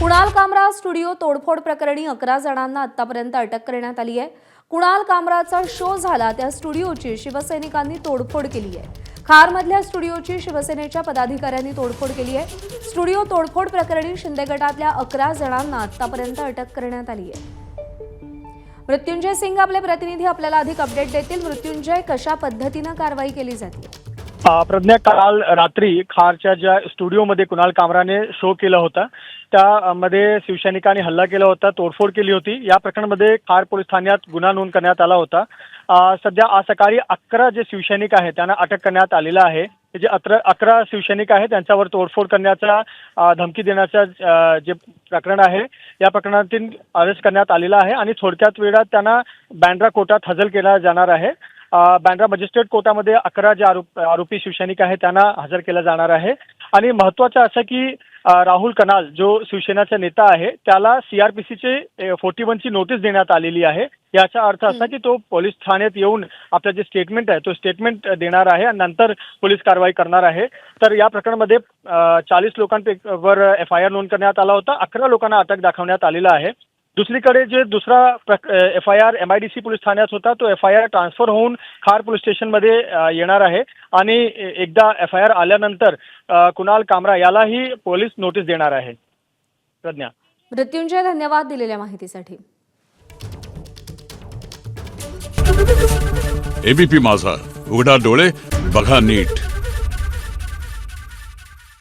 कुणाल कामरा स्टुडिओ तोडफोड प्रकरणी 11 जणांना आतापर्यंत अटक करण्यात आली आहे। कुणाल कामराचा शो झाला त्या स्टुडिओची शिवसैनिकांनी तोडफोड केली आहे। खारमधल्या स्टुडिओची शिवसेनेच्या पदाधिकाऱ्यांनी तोडफोड केली आहे। स्टुडिओ तोडफोड प्रकरणी शिंदे गटातल्या 11 जणांना आतापर्यंत अटक करण्यात आली आहे। मृत्युंजय सिंग आपले प्रतिनिधी आपल्याला अधिक अपडेट देतील। मृत्युंजय, कशा पद्धतीने कारवाई केली जाते? प्रज्ञा, काल रात्री खारच्या ज्या स्टुडिओमध्ये कुणाल कामराने शो केला होता त्यामध्ये शिवसैनिकांनी हल्ला केला होता, तोडफोड केली होती। या प्रकरणामध्ये खार पोलीस ठाण्यात गुन्हा नोंद करण्यात आला होता। सध्या आज सकाळी 11 जे शिवसैनिक आहेत त्यांना अटक करण्यात आलेलं आहे। जे 11 शिवसैनिक आहेत त्यांच्यावर तोडफोड करण्याचा धमकी देण्याचा जे प्रकरण आहे या प्रकरणातील अरेस्ट करण्यात आलेला आहे आणि थोडक्यात वेळात त्यांना बँड्रा कोर्टात हजर केला जाणार आहे। बँड्रा मजिस्ट्रेट कोर्टामध्ये 11 जे आरोपी शिवसैनिक आहेत त्यांना हजर केलं जाणार आहे। आणि महत्त्वाचं असं की राहुल कनाल जो शिवसेनेचा नेता आहे त्याला CRPCचे 41 ची नोटीस देण्यात आलेली आहे। याचा अर्थ असा की तो पोलीस ठाण्यात येऊन आपलं जे स्टेटमेंट आहे तो स्टेटमेंट देणार आहे आणि नंतर पोलीस कारवाई करणार आहे। तर या प्रकरणामध्ये 40 लोकांवर FIR नोंद करण्यात आला होता। 11 लोकांना अटक दाखवण्यात आलेला आहे। दुसरीकडे जे दुसरा FIR MIDC पोलीस ठाण्यात होता तो FIR ट्रान्सफर होऊन खार पोलीस स्टेशनमध्ये येणार आहे आणि एकदा FIR आल्यानंतर कुणाल कामरा यालाही पोलीस नोटीस देणार आहे। प्रज्ञा। मृत्युंजय, धन्यवाद दिलेल्या माहितीसाठी। ABP माझा, उघडा डोळे बघा नीट।